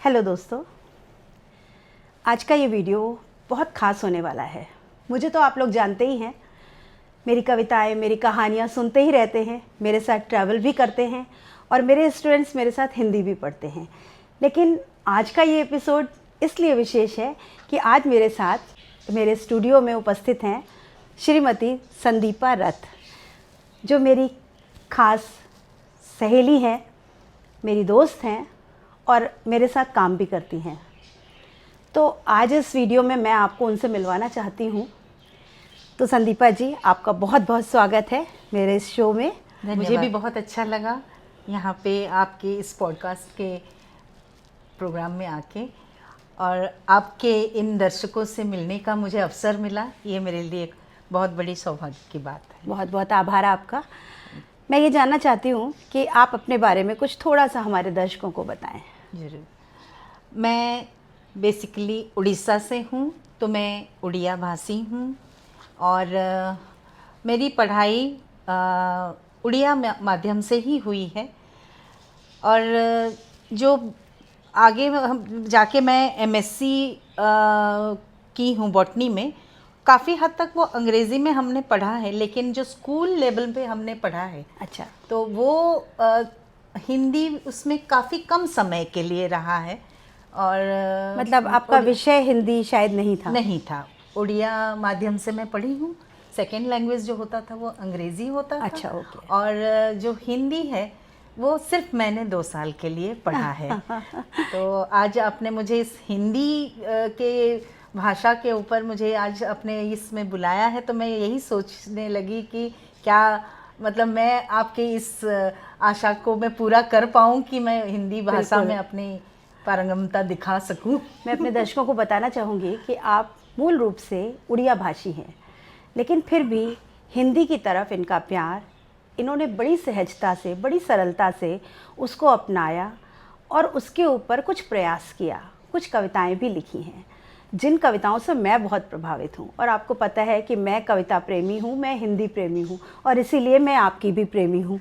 Hello दोस्तों, आज का ये वीडियो बहुत ख़ास होने वाला है। मुझे तो आप लोग जानते ही हैं, मेरी कविताएं, मेरी कहानियाँ सुनते ही रहते हैं, मेरे साथ ट्रैवल भी करते हैं और मेरे स्टूडेंट्स मेरे साथ हिंदी भी पढ़ते हैं। लेकिन आज का ये एपिसोड इसलिए विशेष है कि आज मेरे साथ मेरे स्टूडियो में उपस्थित हैं श्रीमती संदीपा रथ, जो मेरी ख़ास सहेली हैं, मेरी दोस्त हैं और मेरे साथ काम भी करती हैं। तो आज इस वीडियो में मैं आपको उनसे मिलवाना चाहती हूँ। तो संदीपा जी, आपका बहुत बहुत स्वागत है मेरे इस शो में। मुझे भी बहुत अच्छा लगा यहाँ पे आपके इस पॉडकास्ट के प्रोग्राम में आके, और आपके इन दर्शकों से मिलने का मुझे अवसर मिला। ये मेरे लिए एक बहुत बड़ी सौभाग्य की बात है। बहुत बहुत आभार आपका। मैं ये जानना चाहती हूँ कि आप अपने बारे में कुछ थोड़ा सा हमारे दर्शकों को बताएं। ज़रूर। मैं बेसिकली उड़ीसा से हूँ, तो मैं उड़िया भाषी हूँ और मेरी पढ़ाई उड़िया माध्यम से ही हुई है। और जो आगे हम जाके मैं एमएससी की हूँ बॉटनी में। काफ़ी हद तक वो अंग्रेज़ी में हमने पढ़ा है, लेकिन जो स्कूल लेवल पे हमने पढ़ा है, अच्छा, तो वो हिंदी उसमें काफ़ी कम समय के लिए रहा है। और मतलब आपका विषय हिंदी शायद नहीं था? नहीं था। उड़िया माध्यम से मैं पढ़ी हूँ। सेकेंड लैंग्वेज जो होता था वो अंग्रेज़ी होता था। अच्छा, ओके। और जो हिंदी है वो सिर्फ मैंने 2 साल के लिए पढ़ा है। तो आज आपने मुझे इस हिंदी के भाषा के ऊपर मुझे आज अपने इसमें बुलाया है, तो मैं यही सोचने लगी कि क्या मतलब मैं आपके इस आशा को मैं पूरा कर पाऊँ कि मैं हिंदी भाषा में अपनी पारंगमता दिखा सकूं। मैं अपने दर्शकों को बताना चाहूँगी कि आप मूल रूप से उड़िया भाषी हैं, लेकिन फिर भी हिंदी की तरफ इनका प्यार, इन्होंने बड़ी सहजता से, बड़ी सरलता से उसको अपनाया और उसके ऊपर कुछ प्रयास किया, कुछ कविताएं भी लिखी हैं, जिन कविताओं से मैं बहुत प्रभावित हूँ। और आपको पता है कि मैं कविता प्रेमी हूँ, मैं हिंदी प्रेमी हूँ और इसीलिए मैं आपकी भी प्रेमी हूँ।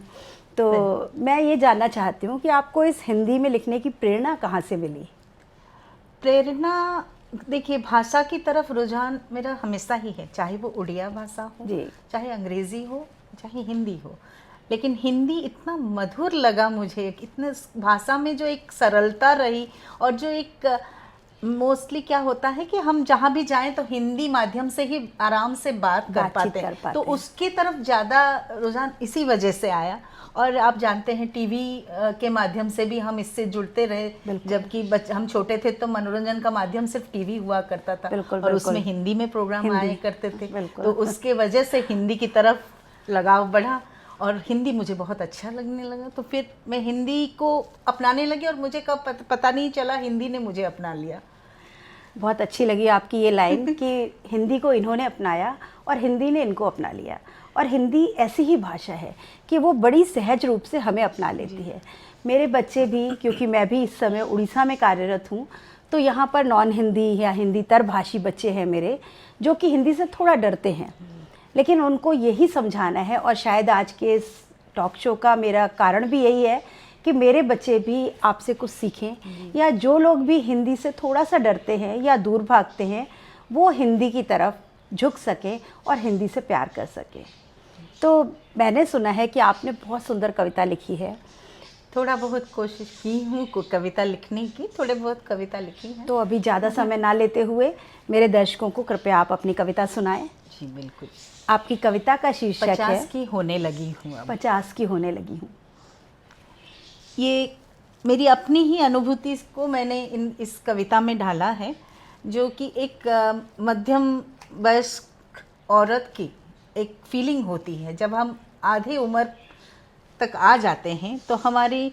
तो मैं ये जानना चाहती हूँ कि आपको इस हिंदी में लिखने की प्रेरणा कहाँ से मिली? प्रेरणा, देखिए, भाषा की तरफ रुझान मेरा हमेशा ही है, चाहे वो उड़िया भाषा हो, चाहे अंग्रेज़ी हो, चाहे हिंदी हो। लेकिन हिंदी इतना मधुर लगा मुझे, इतने भाषा में जो एक सरलता रही, और जो एक मोस्टली क्या होता है कि हम जहाँ भी जाएं तो हिंदी माध्यम से ही आराम से बात कर पाते हैं, तो उसकी तरफ ज़्यादा रुझान इसी वजह से आया। और आप जानते हैं टीवी के माध्यम से भी हम इससे जुड़ते रहे, जबकि हम छोटे थे तो मनोरंजन का माध्यम सिर्फ टीवी हुआ करता था। और उसमें हिंदी में प्रोग्राम आए करते थे, तो उसके वजह से हिंदी की तरफ लगाव बढ़ा और हिंदी मुझे बहुत अच्छा लगने लगा। तो फिर मैं हिंदी को अपनाने लगी और मुझे कब पता नहीं चला हिंदी ने मुझे अपना लिया। बहुत अच्छी लगी आपकी ये लाइन कि हिंदी को इन्होंने अपनाया और हिंदी ने इनको अपना लिया। और हिंदी ऐसी ही भाषा है कि वो बड़ी सहज रूप से हमें अपना लेती है। मेरे बच्चे भी, क्योंकि मैं भी इस समय उड़ीसा में कार्यरत हूँ, तो यहाँ पर नॉन हिंदी या हिंदी तर भाषी बच्चे हैं मेरे, जो कि हिंदी से थोड़ा डरते हैं। लेकिन उनको यही समझाना है, और शायद आज के इस टॉक शो का मेरा कारण भी यही है कि मेरे बच्चे भी आपसे कुछ सीखें, या जो लोग भी हिंदी से थोड़ा सा डरते हैं या दूर भागते हैं, वो हिंदी की तरफ झुक सकें और हिंदी से प्यार कर सकें। तो मैंने सुना है कि आपने बहुत सुंदर कविता लिखी है। थोड़ा बहुत कोशिश की हूँ कविता लिखने की, थोड़े बहुत कविता लिखी है। तो अभी ज़्यादा समय ना लेते हुए मेरे दर्शकों को कृपया आप अपनी कविता सुनाएं। जी बिल्कुल। आपकी कविता का शीर्षक है 50 की होने लगी हूँ। 50 की होने लगी हूँ। ये मेरी अपनी ही अनुभूति को मैंने इस कविता में ढाला है, जो कि एक मध्यम वयस्क औरत की एक फीलिंग होती है। जब हम आधे उम्र तक आ जाते हैं तो हमारी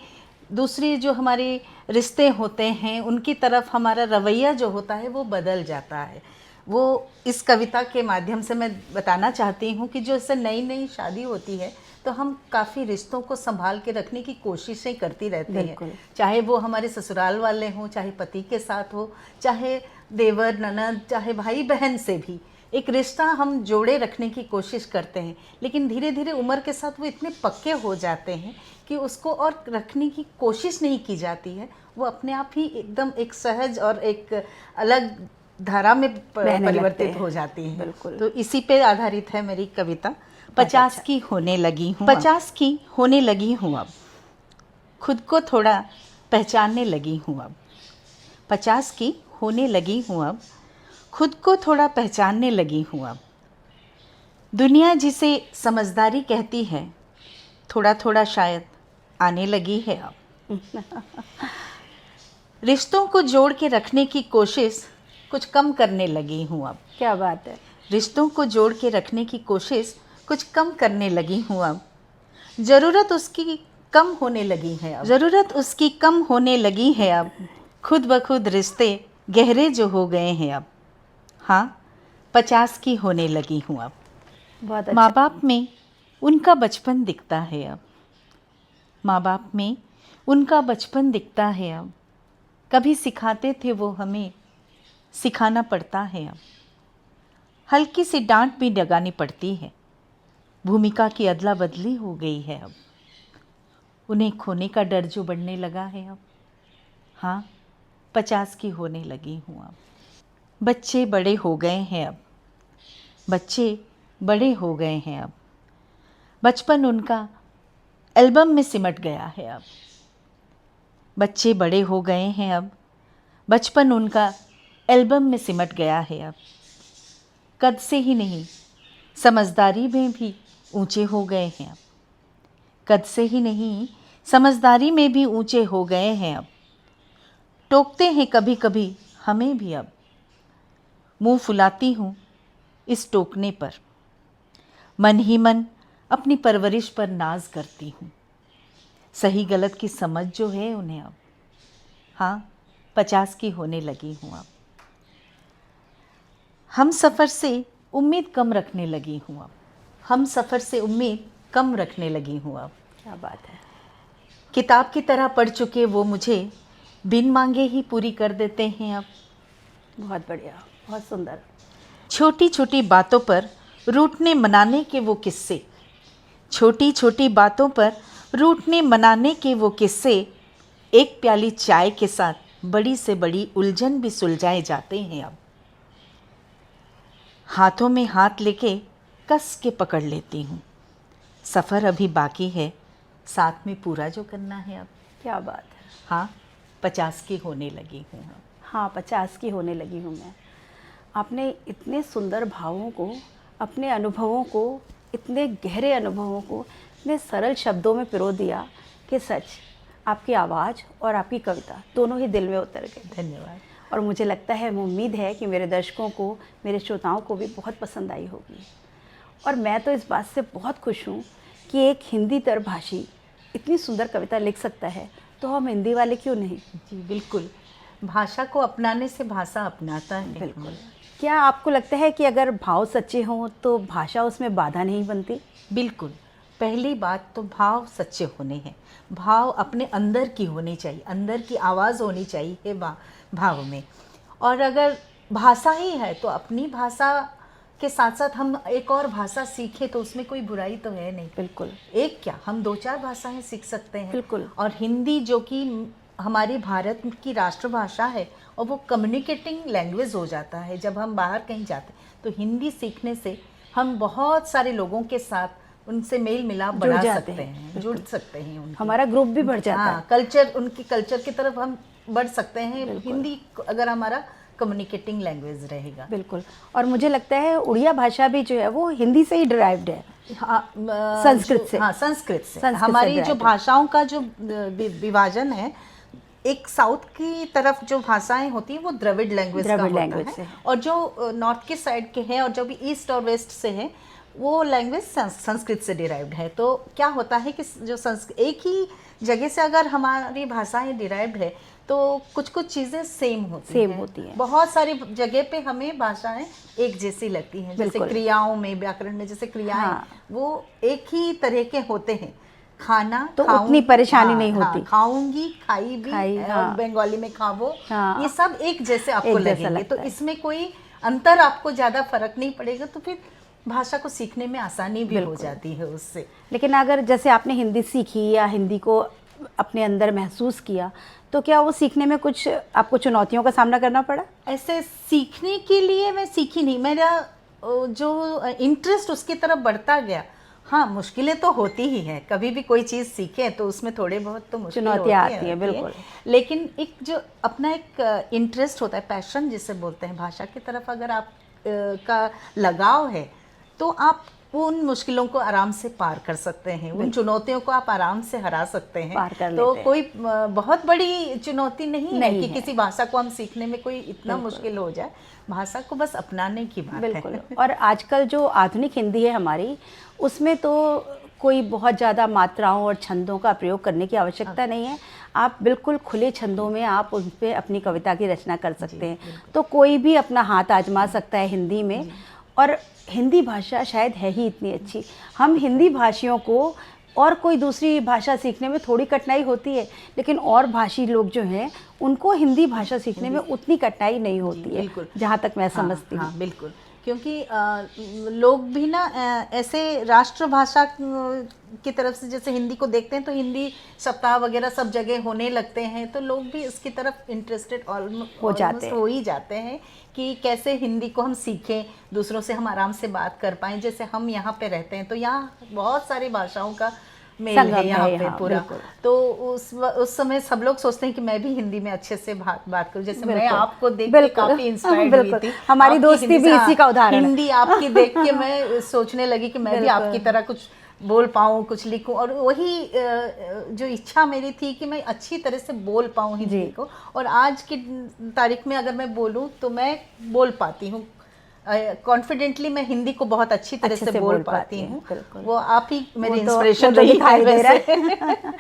दूसरी जो हमारे रिश्ते होते हैं उनकी तरफ हमारा रवैया जो होता है वो बदल जाता है। वो इस कविता के माध्यम से मैं बताना चाहती हूँ कि जो इससे नई नई शादी होती है तो हम काफ़ी रिश्तों को संभाल के रखने की कोशिशें करती रहते हैं, चाहे वो हमारे ससुराल वाले हों, चाहे पति के साथ हो, चाहे देवर ननद, चाहे भाई बहन से भी, एक रिश्ता हम जोड़े रखने की कोशिश करते हैं, लेकिन धीरे धीरे उम्र के साथ वो इतने पक्के हो जाते हैं कि उसको और रखने की कोशिश नहीं की जाती है, वो अपने आप ही एकदम एक सहज और एक अलग धारा में परिवर्तित हो जाती है। बिल्कुल। तो इसी पे आधारित है मेरी कविता। 50 की होने लगी हूँ, 50 की होने लगी हूँ अब, खुद को थोड़ा पहचानने लगी हूँ अब। 50 की होने लगी हूँ अब, खुद को थोड़ा पहचानने लगी हूँ अब। दुनिया जिसे समझदारी कहती है, थोड़ा थोड़ा शायद आने लगी है अब। रिश्तों को जोड़ के रखने की कोशिश कुछ कम करने लगी हूँ अब। क्या बात है। रिश्तों को जोड़ के रखने की कोशिश कुछ कम करने लगी हूँ अब। ज़रूरत उसकी कम होने लगी है अब। ज़रूरत उसकी कम होने लगी है अब। खुद ब खुद रिश्ते गहरे जो हो गए हैं अब। हाँ, 50 की होने लगी हूँ अब। बहुत अच्छा। माँ बाप में उनका बचपन दिखता है अब। माँ बाप में उनका बचपन दिखता है अब। कभी सिखाते थे वो हमें, सिखाना पड़ता है अब। हल्की सी डांट भी लगानी पड़ती है, भूमिका की अदला बदली हो गई है अब। उन्हें खोने का डर जो बढ़ने लगा है अब। हाँ, 50 की होने लगी हूँ अब। बच्चे बड़े हो गए हैं अब। बच्चे बड़े हो गए हैं अब। बचपन उनका एल्बम में सिमट गया है अब। बच्चे बड़े हो गए हैं अब। बचपन उनका एल्बम में सिमट गया है अब। कद से ही नहीं, समझदारी में भी ऊंचे हो गए हैं अब। कद से ही नहीं, समझदारी में भी ऊंचे हो गए हैं अब। टोकते हैं कभी कभी हमें भी अब। मुंह फुलाती हूँ इस टोकने पर। मन ही मन अपनी परवरिश पर नाज करती हूँ। सही गलत की समझ जो है उन्हें अब। हाँ, 50 की होने लगी हूँ अब। हम सफ़र से उम्मीद कम रखने लगी हूँ अब। हम सफ़र से उम्मीद कम रखने लगी हूँ अब। क्या बात है। किताब की तरह पढ़ चुके वो मुझे बिन मांगे ही पूरी कर देते हैं अब। बहुत बढ़िया, बहुत सुंदर। छोटी छोटी बातों पर रूठने मनाने के वो किस्से, छोटी छोटी बातों पर रूठने मनाने के वो किस्से, एक प्याली चाय के साथ बड़ी से बड़ी उलझन भी सुलझाए जाते हैं अब। हाथों में हाथ लेके कस के पकड़ लेती हूँ। सफ़र अभी बाकी है, साथ में पूरा जो करना है अब। क्या बात है। हाँ, 50 की होने लगी हूँ अब। हाँ, 50 की होने लगी हूँ मैं। आपने इतने सुंदर भावों को, अपने अनुभवों को, इतने गहरे अनुभवों को इतने सरल शब्दों में पिरो दिया कि सच आपकी आवाज़ और आपकी कविता दोनों ही दिल में उतर गई। धन्यवाद। और मुझे लगता है, उम्मीद है कि मेरे दर्शकों को, मेरे श्रोताओं को भी बहुत पसंद आई होगी। और मैं तो इस बात से बहुत खुश हूँ कि एक हिंदी तरभाषी इतनी सुंदर कविता लिख सकता है, तो हम हिंदी वाले क्यों नहीं। जी बिल्कुल, भाषा को अपनाने से भाषा अपनाता है। बिल्कुल। क्या आपको लगता है कि अगर भाव सच्चे हों तो भाषा उसमें बाधा नहीं बनती? बिल्कुल, पहली बात तो भाव सच्चे होने हैं। भाव अपने अंदर की होनी चाहिए, अंदर की आवाज़ होनी चाहिए भाव में। और अगर भाषा ही है तो अपनी भाषा के साथ साथ हम एक और भाषा सीखें तो उसमें कोई बुराई तो है नहीं। बिल्कुल। एक क्या, हम 2-4 भाषाएं सीख सकते हैं। बिल्कुल। और हिंदी जो कि हमारी भारत की राष्ट्रभाषा है और वो कम्युनिकेटिंग लैंग्वेज हो जाता है। जब हम बाहर कहीं जाते हैं तो हिंदी सीखने से हम बहुत सारे लोगों के साथ उनसे मेल मिलाप बढ़ा सकते हैं, जुड़ सकते हैं। हमारा ग्रुप भी बढ़ जाता है। कल्चर, उनकी कल्चर की तरफ हम बढ़ सकते हैं, हिंदी अगर हमारा कम्युनिकेटिंग लैंग्वेज रहेगा। बिल्कुल। और मुझे लगता है उड़िया भाषा भी जो है वो हिंदी से ही डिराइव्ड है। हाँ, संस्कृत से। हाँ, संस्कृत से। हमारी जो भाषाओं का जो विभाजन है, एक साउथ की तरफ जो भाषाएं होती हैं वो द्रविड़ लैंग्वेज का होता है, और जो नॉर्थ के साइड के हैं और जो भी ईस्ट और वेस्ट से हैं वो लैंग्वेज संस्कृत से डिराइव्ड है। तो क्या होता है कि जो एक ही जगह से अगर हमारी भाषाएं डिराइव्ड है तो कुछ कुछ चीज़ें सेम होती हैं। बहुत सारी जगह पे हमें भाषाएं एक जैसी लगती हैं, जैसे क्रियाओं में, व्याकरण में जैसे क्रियाएं वो एक ही तरह के होते हैं। खाना तो उतनी परेशानी नहीं होती। खाऊंगी, खाई भी, बंगाली में खावो, ये सब एक जैसे आपको लगेंगे। तो इसमें कोई अंतर आपको ज़्यादा फर्क नहीं पड़ेगा, तो फिर भाषा को सीखने में आसानी भी हो जाती है उससे। लेकिन अगर जैसे आपने हिंदी सीखी या हिंदी को अपने अंदर महसूस किया, तो क्या वो सीखने में कुछ आपको चुनौतियों का सामना करना पड़ा? ऐसे सीखने के लिए मैं सीखी नहीं, मेरा जो इंटरेस्ट उसकी तरफ बढ़ता गया। हाँ, मुश्किलें तो होती ही हैं, कभी भी कोई चीज़ सीखें तो उसमें थोड़े बहुत तो मुश्किलें चुनौतियाँ आती हैं, बिल्कुल। लेकिन एक जो अपना एक इंटरेस्ट होता है, पैशन जिसे बोलते हैं, भाषा की तरफ अगर आप का लगाव है तो आप उन मुश्किलों को आराम से पार कर सकते हैं, उन चुनौतियों को आप आराम से हरा सकते हैं। पार कर तो लेते कोई बहुत बड़ी चुनौती नहीं है कि है। किसी भाषा को हम सीखने में कोई इतना मुश्किल हो जाए। भाषा को बस अपनाने की बात है। और आजकल जो आधुनिक हिंदी है हमारी, उसमें तो कोई बहुत ज़्यादा मात्राओं और छंदों का प्रयोग करने की आवश्यकता नहीं है। आप बिल्कुल खुले छंदों में आप उन पे अपनी कविता की रचना कर सकते हैं। तो कोई भी अपना हाथ आजमा सकता है हिंदी में। और हिंदी भाषा शायद है ही इतनी अच्छी, हम हिंदी भाषियों को और कोई दूसरी भाषा सीखने में थोड़ी कठिनाई होती है, लेकिन और भाषी लोग जो हैं उनको हिंदी भाषा सीखने में उतनी कठिनाई नहीं होती है, जहाँ तक मैं समझती हूँ। हाँ, बिल्कुल, क्योंकि लोग भी ना ऐसे राष्ट्रभाषा की तरफ से जैसे हिंदी को देखते हैं, तो हिंदी सप्ताह वगैरह सब जगह होने लगते हैं, तो लोग भी इसकी तरफ इंटरेस्टेड हो ही जाते हैं कि कैसे हिंदी को हम सीखें, दूसरों से हम आराम से बात कर पाएँ। जैसे हम यहाँ पे रहते हैं तो यहाँ बहुत सारी भाषाओं का मेल है यहाँ पे पूरा, तो उस समय सब लोग सोचते हैं कि मैं भी हिंदी में अच्छे से बात करूं। जैसे मैं आपको देख के काफी इंस्पायर्ड हुई थी, हमारी दोस्ती भी इसी का उदाहरण है। हिंदी आपकी देख के मैं सोचने लगी कि मैं भी आपकी तरह कुछ बोल पाऊँ, कुछ लिखूं, और वही जो इच्छा मेरी थी कि मैं अच्छी तरह से बोल पाऊँ हिंदी को। और आज की तारीख में अगर मैं बोलूँ तो मैं बोल पाती हूँ कॉन्फिडेंटली, मैं हिंदी को बहुत अच्छी तरह से बोल पाती हूँ। वो आप ही मेरी इंस्पिरेशन तो दिखाई दे रहा है।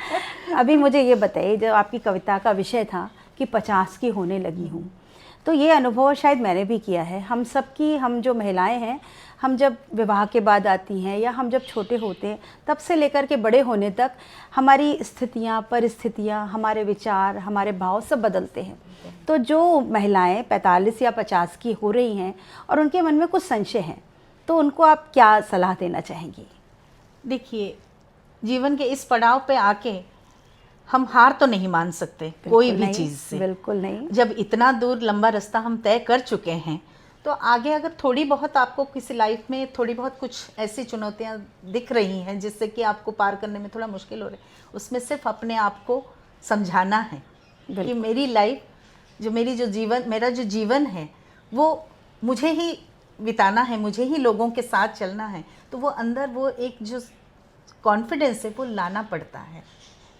अभी मुझे ये बताइए, जब आपकी कविता का विषय था कि 50 की होने लगी हूँ, तो ये अनुभव शायद मैंने भी किया है। हम सबकी, हम जो महिलाएं हैं, हम जब विवाह के बाद आती हैं या हम जब छोटे होते हैं, तब से लेकर के बड़े होने तक हमारी स्थितियाँ, परिस्थितियाँ, हमारे विचार, हमारे भाव सब बदलते हैं। तो जो महिलाएं 45 या 50 की हो रही हैं और उनके मन में कुछ संशय हैं, तो उनको आप क्या सलाह देना चाहेंगी? देखिए, जीवन के इस पड़ाव पे आके हम हार तो नहीं मान सकते कोई भी चीज़ से, बिल्कुल नहीं। जब इतना दूर लंबा रास्ता हम तय कर चुके हैं, तो आगे अगर थोड़ी बहुत आपको किसी लाइफ में थोड़ी बहुत कुछ ऐसी चुनौतियां दिख रही हैं जिससे कि आपको पार करने में थोड़ा मुश्किल हो रहा है, उसमें सिर्फ अपने आप को समझाना है कि मेरी लाइफ, मेरा जो जीवन है वो मुझे ही बिताना है, मुझे ही लोगों के साथ चलना है। तो वो अंदर वो एक जो कॉन्फिडेंस है वो लाना पड़ता है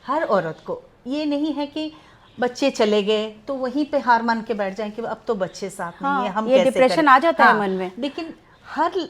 हर औरत को। ये नहीं है कि बच्चे चले गए तो वहीं पे हार मान के बैठ जाएं कि अब तो बच्चे साथ नहीं है, हम ये कैसे डिप्रेशन करें? आ जाता है मन में। लेकिन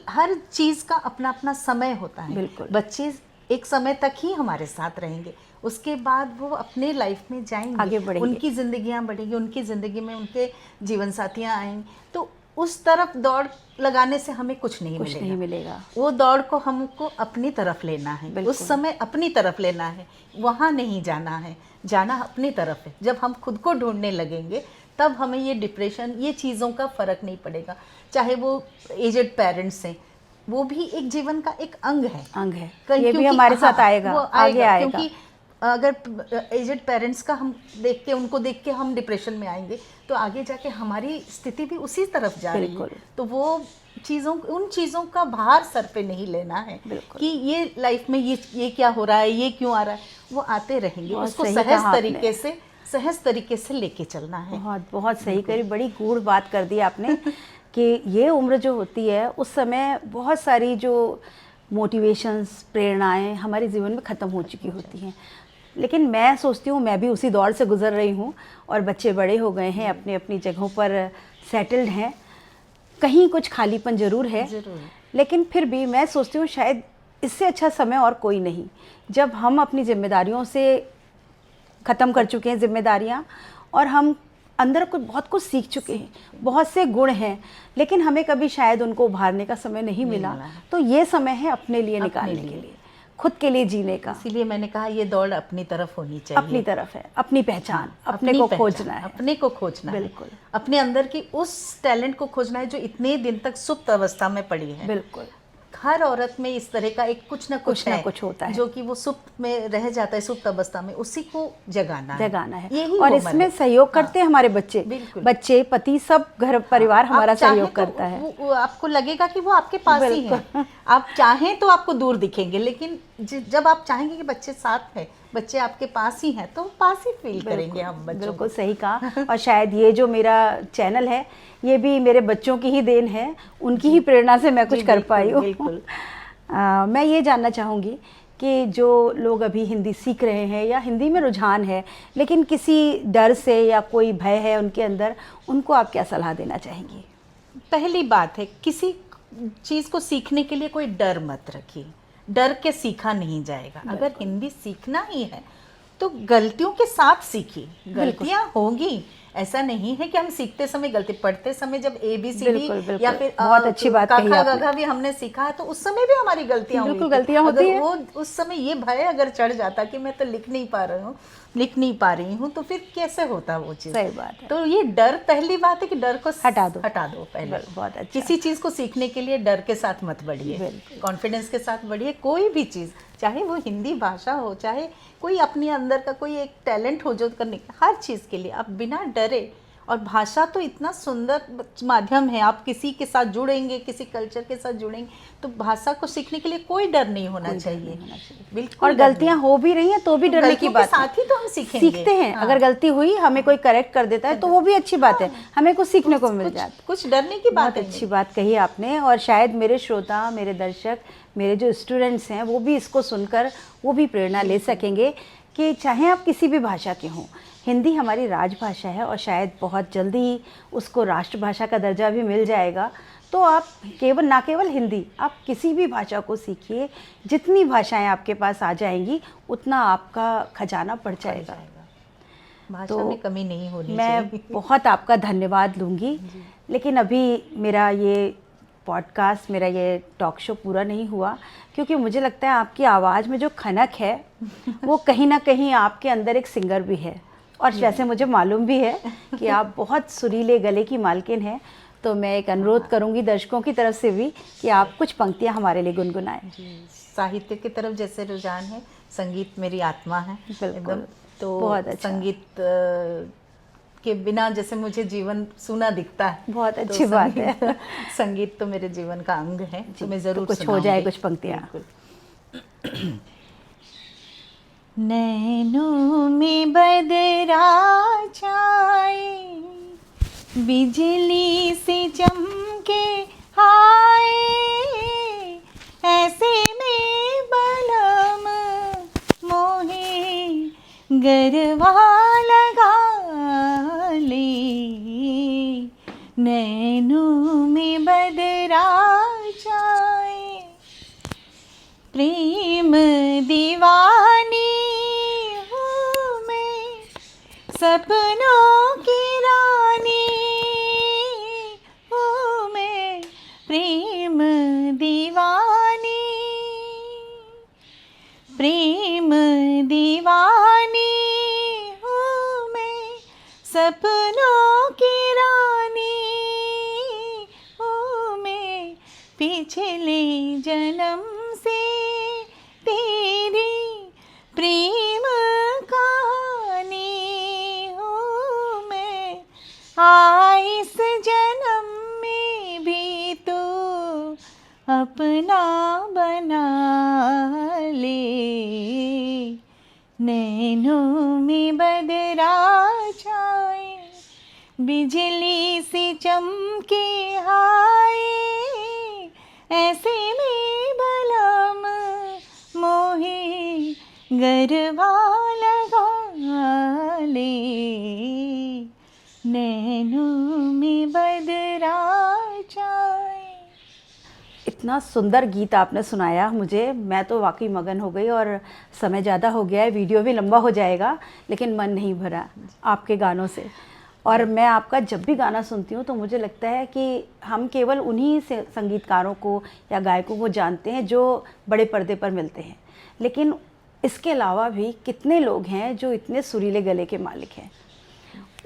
हर चीज़ का अपना अपना समय होता है। बिल्कुल। बच्चे एक समय तक ही हमारे साथ रहेंगे, उसके बाद वो अपने लाइफ में जाएंगे, आगे बढ़ेंगे, उनकी ज़िंदगियाँ बढ़ेंगी, उनकी ज़िंदगी में उनके जीवन साथियाँ आएंगी, तो उस तरफ दौड़ लगाने से हमें कुछ नहीं मिलेगा। वो दौड़ को हमको अपनी तरफ लेना है, उस समय अपनी तरफ लेना है, वहाँ नहीं जाना है, जाना अपनी तरफ है। जब हम खुद को ढूंढने लगेंगे तब हमें ये डिप्रेशन, ये चीज़ों का फ़र्क नहीं पड़ेगा। चाहे वो एजेड पेरेंट्स हैं, वो भी एक जीवन का एक अंग है, ये भी हमारे साथ आएगा, आगे आएगा। क्योंकि अगर एजेड पेरेंट्स का हम उनको देख के हम डिप्रेशन में आएंगे तो आगे जाके हमारी स्थिति भी उसी तरफ जा रही है। तो वो उन चीज़ों का भार सर पे नहीं लेना है कि ये लाइफ में ये क्या हो रहा है, ये क्यों आ रहा है, वो आते रहेंगे, उसको सहज तरीके से लेके चलना है। बहुत सही करी, बड़ी गूढ़ बात कर दी आपने कि ये उम्र जो होती है उस समय बहुत सारी जो मोटिवेशंस, प्रेरणाएं हमारे जीवन में ख़त्म हो चुकी होती हैं। लेकिन मैं सोचती हूँ मैं भी उसी दौर से गुजर रही हूँ और बच्चे बड़े हो गए हैं, अपनी अपनी जगहों पर सेटल्ड हैं। कहीं कुछ खालीपन ज़रूर है, लेकिन फिर भी मैं सोचती हूँ शायद इससे अच्छा समय और कोई नहीं, जब हम अपनी जिम्मेदारियों से ख़त्म कर चुके हैं जिम्मेदारियाँ, और हम अंदर बहुत कुछ सीख चुके हैं, बहुत से गुण हैं, लेकिन हमें कभी शायद उनको उभारने का समय नहीं मिला। तो ये समय है अपने लिए निकालने के लिए। खुद के लिए जीने का। इसीलिए मैंने कहा ये दौड़ अपनी तरफ होनी चाहिए। अपनी तरफ है, अपनी पहचान, अपने को खोजना है, अपने को खोजना है, बिल्कुल अपने अंदर की उस टैलेंट को खोजना है जो इतने दिन तक सुप्त अवस्था में पड़ी है। बिल्कुल हर औरत में इस तरह का एक कुछ ना कुछ होता है जो कि वो सुप्त में रह जाता है, सुप्त अवस्था में, उसी को जगाना है। और इसमें सहयोग करते हैं हमारे बच्चे, बच्चे, पति, सब घर परिवार हमारा सहयोग करता है। वो आपको लगेगा कि वो आपके पास ही है। आप चाहें तो आपको दूर दिखेंगे, लेकिन जब आप चाहेंगे कि बच्चे साथ हैं, बच्चे आपके पास ही हैं, तो पास ही फील करेंगे हम बच्चों। बिल्कुल सही कहा। और शायद ये जो मेरा चैनल है ये भी मेरे बच्चों की ही देन है, उनकी ही प्रेरणा से मैं कुछ कर पाई हूँ। बिल्कुल। मैं ये जानना चाहूँगी कि जो लोग अभी हिंदी सीख रहे हैं या हिंदी में रुझान है लेकिन किसी डर से या कोई भय है उनके अंदर, उनको आप क्या सलाह देना चाहेंगी? पहली बात है, किसी चीज़ को सीखने के लिए कोई डर मत रखिए। डर के सीखा नहीं जाएगा। अगर हिंदी सीखना ही है तो गलतियों के साथ सीखिए। गलतियां होंगी, ऐसा नहीं है कि हम सीखते समय गलती, पढ़ते समय जब ABCD या फिर बहुत अच्छी बात कही आपने, भी हमने सीखा है तो उस समय भी हमारी गलतियां होंगी। बिल्कुल गलतियां होती है। वो उस समय ये भय अगर चढ़ जाता कि मैं तो लिख नहीं पा रही हूँ तो फिर कैसे होता वो चीज़। सही बात है। तो ये डर, पहली बात है कि डर को हटा दो पहले। बहुत अच्छा। किसी चीज़ को सीखने के लिए डर के साथ मत बढ़िए, कॉन्फिडेंस के साथ बढ़िए। कोई भी चीज़, चाहे वो हिंदी भाषा हो, चाहे कोई अपने अंदर का कोई एक टैलेंट हो जो करने, हर चीज़ के लिए आप बिना डरे। और भाषा तो इतना सुंदर माध्यम है, आप किसी के साथ जुड़ेंगे, किसी कल्चर के साथ जुड़ेंगे, तो भाषा को सीखने के लिए कोई डर नहीं होना चाहिए। बिल्कुल। और गलतियां हो भी रही हैं तो भी डरने की बात साथ ही तो हम सीखते हैं। अगर गलती हुई, हमें कोई करेक्ट कर देता है तो वो भी अच्छी बात है, हमें कुछ सीखने को मिल जाता है। कुछ डरने की बात है। अच्छी बात कही आपने। और शायद मेरे श्रोता, मेरे दर्शक, मेरे जो स्टूडेंट्स हैं वो भी इसको सुनकर वो भी प्रेरणा ले सकेंगे कि चाहे आप किसी भी भाषा के हों, हिंदी हमारी राजभाषा है और शायद बहुत जल्दी ही उसको राष्ट्रभाषा का दर्जा भी मिल जाएगा। तो आप ना केवल हिंदी, आप किसी भी भाषा को सीखिए। जितनी भाषाएं आपके पास आ जाएंगी उतना आपका खजाना बढ़ जाएगा। भाषा में कमी नहीं होनी चाहिए। मैं बहुत आपका धन्यवाद लूँगी, लेकिन अभी मेरा ये पॉडकास्ट, मेरा ये टॉक शो पूरा नहीं हुआ, क्योंकि मुझे लगता है आपकी आवाज़ में जो खनक है वो कहीं ना कहीं आपके अंदर एक सिंगर भी है। और वैसे मुझे मालूम भी है कि आप बहुत सुरीले गले की मालकिन हैं। तो मैं एक अनुरोध करूंगी दर्शकों की तरफ से भी कि आप कुछ पंक्तियां हमारे लिए गुनगुनाएं। साहित्य की तरफ जैसे रुझान है, संगीत मेरी आत्मा है। बिल्कुल। तो बहुत अच्छा। संगीत के बिना जैसे मुझे जीवन सूना दिखता है। बहुत अच्छी बात है। संगीत तो मेरे जीवन का अंग है, तो मैं जरूर कुछ हो जाए, कुछ पंक्तियां। नैनों में बदरा छाए, बिजली से चमके हाय, ऐसे में बलम मोहे गरवा लगा ले। नैनों में बदरा छाए, प्रेम दीवानी हूँ मैं, सपनों की रानी हूँ मैं, प्रेम दीवानी, प्रेम दीवानी हूँ मैं, सपनों की रानी हूँ मैं, पिछले जन्म से तेरी प्रेम कहानी हूँ मैं, इस जन्म में भी तू अपना बना ले। नैनों में बदरा छाए, बिजली से चमके हाय, ऐसे में बलम मोहे गरबा लगा ले। नैनों में बदरा छाए। इतना सुंदर गीत आपने सुनाया मुझे, मैं तो वाकई मगन हो गई। और समय ज़्यादा हो गया है, वीडियो भी लंबा हो जाएगा, लेकिन मन नहीं भरा आपके गानों से। और मैं आपका जब भी गाना सुनती हूँ तो मुझे लगता है कि हम केवल उन्हीं से संगीतकारों को या गायकों को जानते हैं जो बड़े पर्दे पर मिलते हैं, लेकिन इसके अलावा भी कितने लोग हैं जो इतने सुरीले गले के मालिक हैं।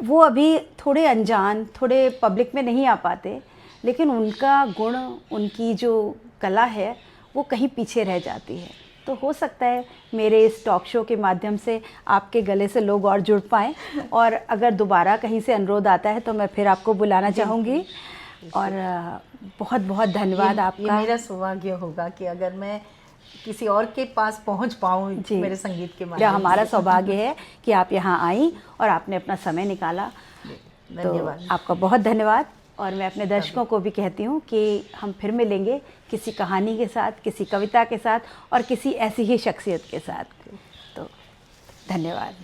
वो अभी थोड़े अनजान, थोड़े पब्लिक में नहीं आ पाते, लेकिन उनका गुण, उनकी जो कला है वो कहीं पीछे रह जाती है। तो हो सकता है मेरे इस टॉक शो के माध्यम से आपके गले से लोग और जुड़ पाएँ, और अगर दोबारा कहीं से अनुरोध आता है तो मैं फिर आपको बुलाना चाहूँगी। और बहुत बहुत धन्यवाद आपका। ये मेरा सौभाग्य होगा कि अगर मैं किसी और के पास पहुंच पाऊँ मेरे संगीत के माध्यम से। हमारा सौभाग्य है कि आप यहाँ आई और आपने अपना समय निकाला। धन्यवाद। तो आपका बहुत धन्यवाद। और मैं अपने दर्शकों को भी कहती हूँ कि हम फिर मिलेंगे किसी कहानी के साथ, किसी कविता के साथ और किसी ऐसी ही शख्सियत के साथ। तो धन्यवाद।